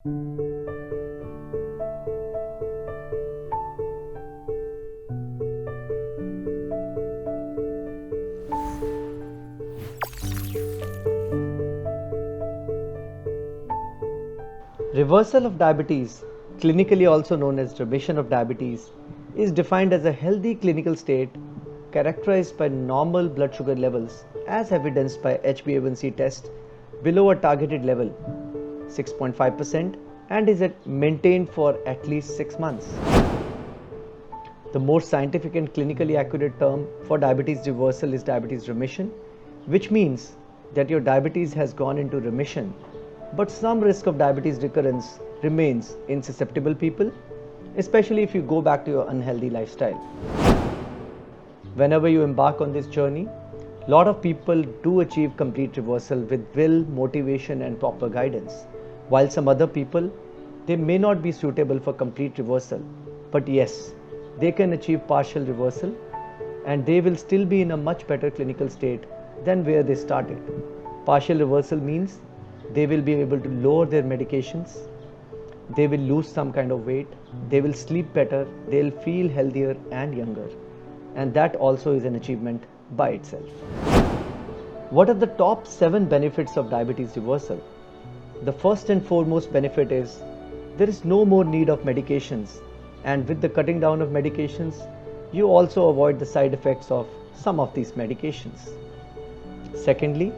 Reversal of diabetes, clinically also known as remission of diabetes, is defined as a healthy clinical state characterized by normal blood sugar levels as evidenced by HbA1c test below a targeted level 6.5% and is maintained for at least 6 months. The more scientific and clinically accurate term for diabetes reversal is diabetes remission, which means that your diabetes has gone into remission, but some risk of diabetes recurrence remains in susceptible people, especially if you go back to your unhealthy lifestyle. Whenever you embark on this journey, a lot of people do achieve complete reversal with will, motivation and proper guidance, while some other people, they may not be suitable for complete reversal, but yes, they can achieve partial reversal and they will still be in a much better clinical state than where they started. Partial reversal means they will be able to lower their medications, they will lose some kind of weight, they will sleep better, they'll feel healthier and younger. And that also is an achievement by itself. What are the top 7 benefits of diabetes reversal? The first and foremost benefit is there is no more need of medications, and with the cutting down of medications, you also avoid the side effects of some of these medications. Secondly,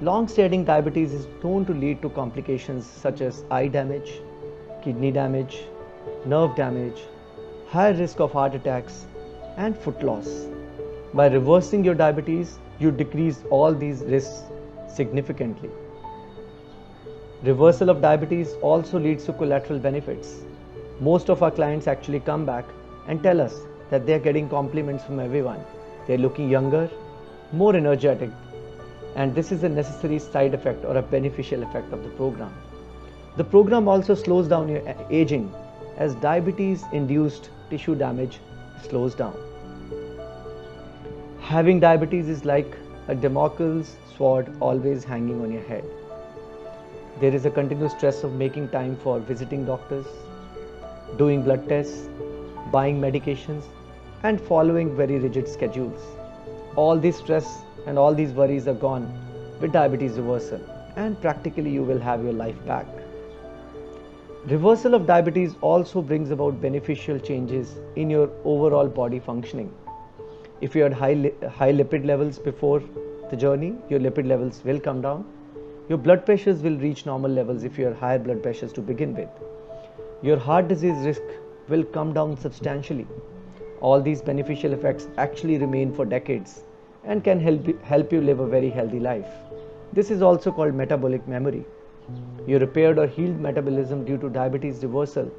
long-standing diabetes is known to lead to complications such as eye damage, kidney damage, nerve damage, higher risk of heart attacks, and foot loss. By reversing your diabetes, you decrease all these risks significantly. Reversal of diabetes also leads to collateral benefits. Most of our clients actually come back and tell us that they are getting compliments from everyone. They are looking younger, more energetic, and this is a necessary side effect or a beneficial effect of the program. The program also slows down your aging as diabetes-induced tissue damage slows down. Having diabetes is like a Damocles sword always hanging on your head. There is a continuous stress of making time for visiting doctors, doing blood tests, buying medications, and following very rigid schedules. All this stress and all these worries are gone with diabetes reversal, and practically you will have your life back. Reversal of diabetes also brings about beneficial changes in your overall body functioning. If you had high lipid levels before the journey, your lipid levels will come down. Your blood pressures will reach normal levels if you have higher blood pressures to begin with. Your heart disease risk will come down substantially. All these beneficial effects actually remain for decades and can help you live a very healthy life. This is also called metabolic memory. Your repaired or healed metabolism due to diabetes reversal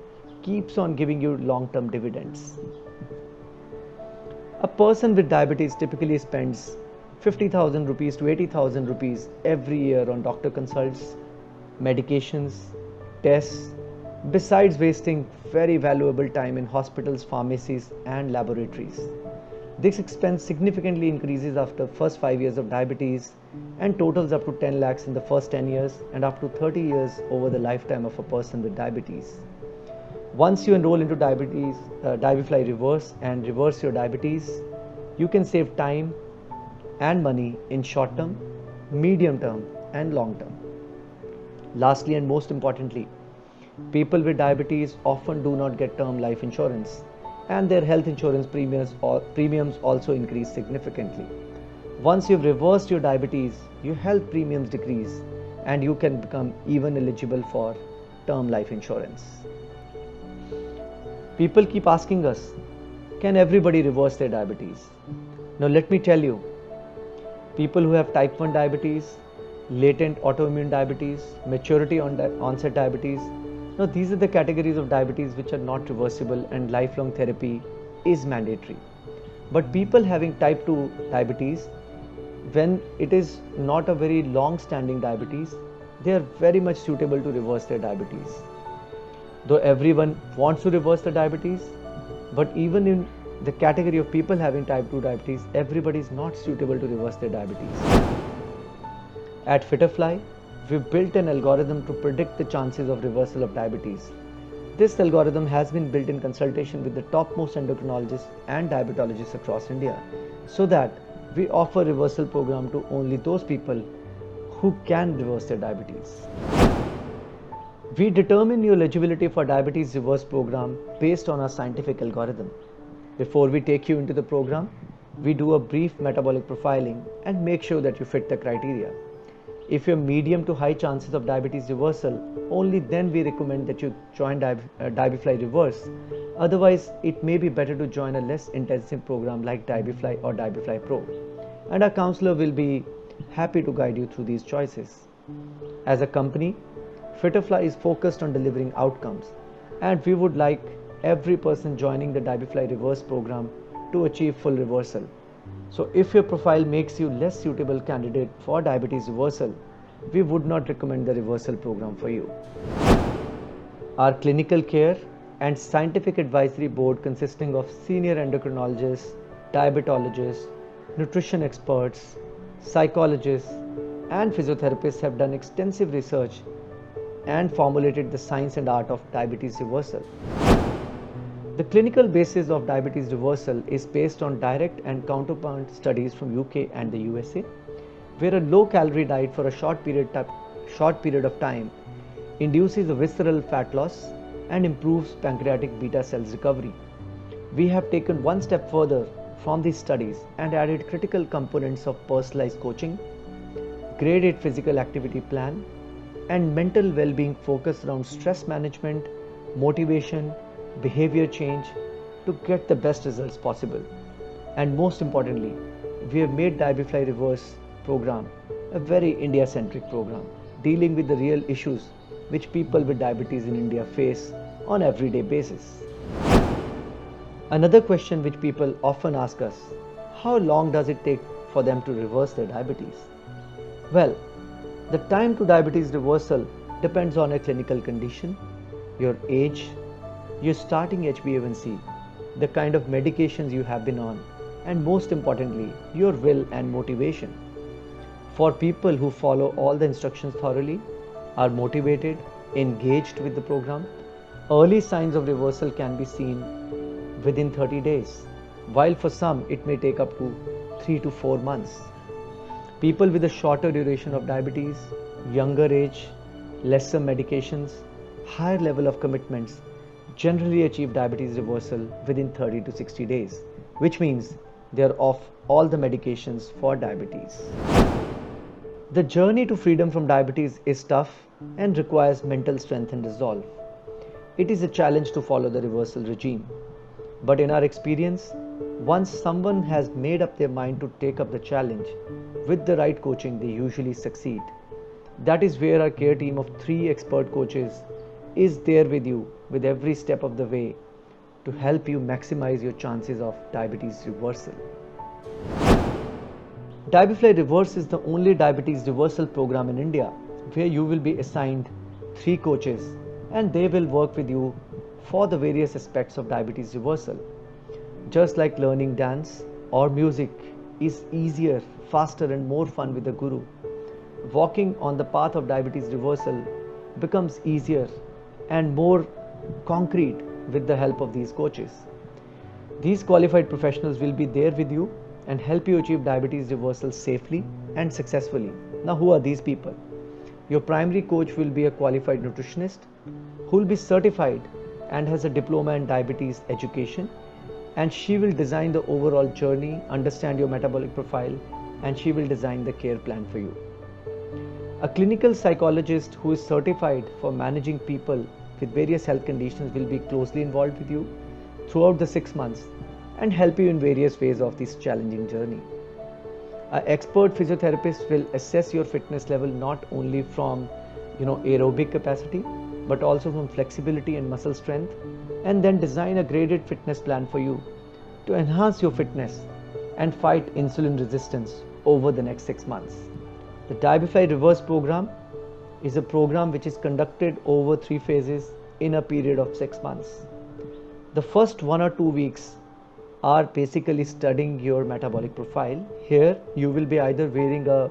keeps on giving you long-term dividends. A person with diabetes typically spends 50,000 rupees to 80,000 rupees every year on doctor consults, medications, tests, besides wasting very valuable time in hospitals, pharmacies and laboratories. This expense significantly increases after first 5 years of diabetes and totals up to 10 lakhs in the first 10 years and up to 30 years over the lifetime of a person with diabetes. Once you enroll into Diabifly Reverse and reverse your diabetes, you can save time and money in short term, medium term and long term. Lastly and most importantly, people with diabetes often do not get term life insurance, and their health insurance premiums also increase significantly. Once you've reversed your diabetes, your health premiums decrease and you can become even eligible for term life insurance. People keep asking us, can everybody reverse their diabetes? Now let me tell you, people who have type 1 diabetes, latent autoimmune diabetes, maturity onset diabetes, now these are the categories of diabetes which are not reversible and lifelong therapy is mandatory. But people having type 2 diabetes, when it is not a very long-standing diabetes, they are very much suitable to reverse their diabetes. Though everyone wants to reverse the diabetes, but even in the category of people having type 2 diabetes, everybody is not suitable to reverse their diabetes. At Fitterfly, we've built an algorithm to predict the chances of reversal of diabetes. This algorithm has been built in consultation with the topmost endocrinologists and diabetologists across India, so that we offer reversal program to only those people who can reverse their diabetes. We determine your eligibility for diabetes reverse program based on our scientific algorithm. Before we take you into the program, we do a brief metabolic profiling and make sure that you fit the criteria. If you have medium to high chances of diabetes reversal, only then we recommend that you join DiabeFly Reverse. Otherwise, it may be better to join a less intensive program like DiabeFly or DiabeFly Pro. And our counselor will be happy to guide you through these choices. As a company, Fitterfly is focused on delivering outcomes, and we would like every person joining the DiabeFly Reverse program to achieve full reversal. So if your profile makes you less suitable candidate for diabetes reversal, we would not recommend the reversal program for you. Our clinical care and scientific advisory board consisting of senior endocrinologists, diabetologists, nutrition experts, psychologists, and physiotherapists have done extensive research and formulated the science and art of diabetes reversal. The clinical basis of diabetes reversal is based on direct and counterpart studies from UK and the USA, where a low-calorie diet for a short period of time induces a visceral fat loss and improves pancreatic beta cells recovery. We have taken one step further from these studies and added critical components of personalized coaching, grade 8 physical activity plan, and mental well-being focused around stress management, motivation, behavior change to get the best results possible. And most importantly, we have made DiabeFly Reverse program a very India-centric program, dealing with the real issues which people with diabetes in India face on an everyday basis. Another question which people often ask us, how long does it take for them to reverse their diabetes? Well, the time to diabetes reversal depends on a clinical condition, your age, your starting HbA1c, the kind of medications you have been on, and most importantly, your will and motivation. For people who follow all the instructions thoroughly, are motivated, engaged with the program, early signs of reversal can be seen within 30 days, while for some it may take up to 3 to 4 months. People with a shorter duration of diabetes, younger age, lesser medications, higher level of commitments generally achieve diabetes reversal within 30 to 60 days, which means they are off all the medications for diabetes. The journey to freedom from diabetes is tough and requires mental strength and resolve. It is a challenge to follow the reversal regime. But in our experience, once someone has made up their mind to take up the challenge, with the right coaching, they usually succeed. That is where our care team of 3 expert coaches is there with you with every step of the way to help you maximize your chances of diabetes reversal. DiabeFly Reverse is the only diabetes reversal program in India where you will be assigned 3 coaches and they will work with you for the various aspects of diabetes reversal. Just like learning dance or music is easier, faster and more fun with a guru, walking on the path of diabetes reversal becomes easier and more concrete with the help of these coaches. These qualified professionals will be there with you and help you achieve diabetes reversal safely and successfully. Now, who are these people? Your primary coach will be a qualified nutritionist who will be certified and has a diploma in diabetes education, and she will design the overall journey, understand your metabolic profile, and she will design the care plan for you. A clinical psychologist who is certified for managing people with various health conditions will be closely involved with you throughout the 6 months and help you in various ways of this challenging journey. An expert physiotherapist will assess your fitness level not only from aerobic capacity but also from flexibility and muscle strength, and then design a graded fitness plan for you to enhance your fitness and fight insulin resistance over the next 6 months. The DiabeFly Reverse program is a program which is conducted over 3 phases in a period of 6 months. The first 1 or 2 weeks are basically studying your metabolic profile. Here you will be either wearing a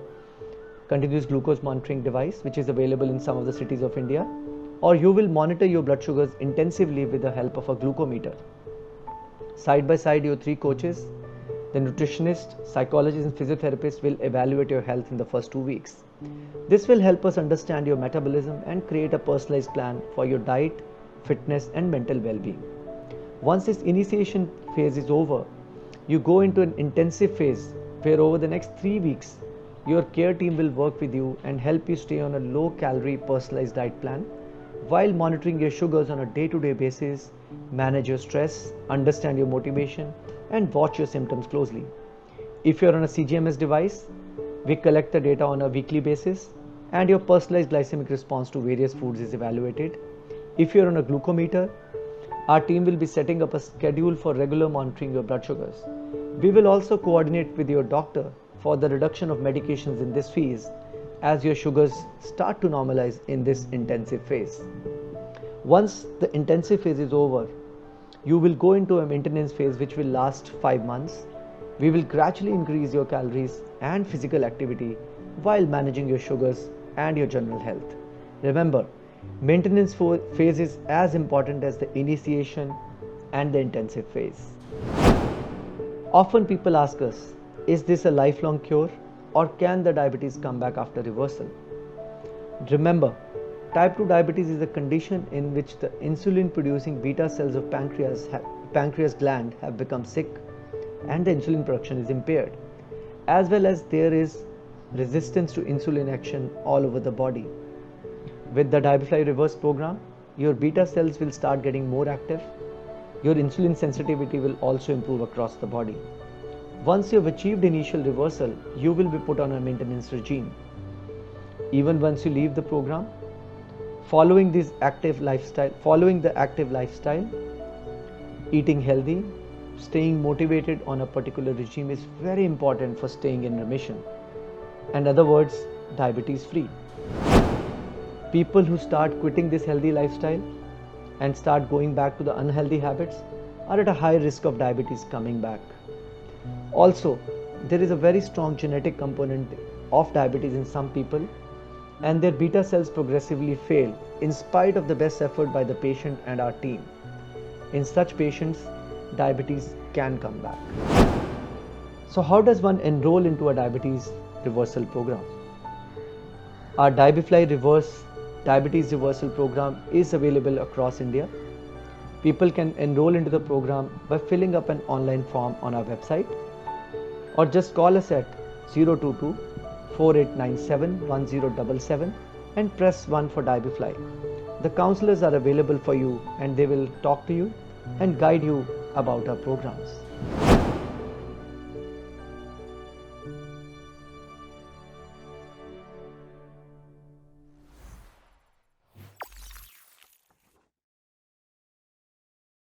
continuous glucose monitoring device, which is available in some of the cities of India, or you will monitor your blood sugars intensively with the help of a glucometer. Side by side, your 3 coaches, the nutritionist, psychologist, and physiotherapist will evaluate your health in the first 2 weeks. This will help us understand your metabolism and create a personalized plan for your diet, fitness, and mental well-being. Once this initiation phase is over, you go into an intensive phase where over the next 3 weeks, your care team will work with you and help you stay on a low-calorie personalized diet plan while monitoring your sugars on a day-to-day basis, manage your stress, understand your motivation, and watch your symptoms closely. If you're on a CGMS device, we collect the data on a weekly basis and your personalized glycemic response to various foods is evaluated. If you're on a glucometer, our team will be setting up a schedule for regular monitoring your blood sugars. We will also coordinate with your doctor for the reduction of medications in this phase as your sugars start to normalize in this intensive phase. Once the intensive phase is over, you will go into a maintenance phase which will last 5 months. We will gradually increase your calories and physical activity while managing your sugars and your general health. Remember, maintenance phase is as important as the initiation and the intensive phase. Often people ask us, is this a lifelong cure or can the diabetes come back after reversal? Remember, type 2 diabetes is a condition in which the insulin producing beta cells of pancreas gland have become sick and the insulin production is impaired, as well as there is resistance to insulin action all over the body. With the Diabifly Reverse program, your beta cells will start getting more active. Your insulin sensitivity will also improve across the body. Once you have achieved initial reversal, you will be put on a maintenance regime. Even once you leave the program, following the active lifestyle, eating healthy, staying motivated on a particular regime is very important for staying in remission. In other words, diabetes free. People who start quitting this healthy lifestyle and start going back to the unhealthy habits are at a high risk of diabetes coming back. Also, there is a very strong genetic component of diabetes in some people, and their beta cells progressively fail in spite of the best effort by the patient and our team. In such patients, diabetes can come back. So how does one enroll into a diabetes reversal program? Our Diabifly Diabetes Reversal program is available across India. People can enroll into the program by filling up an online form on our website or just call us at 022 4897 1077 and press 1 for Diabifly. The counselors are available for you and they will talk to you and guide you about our programs.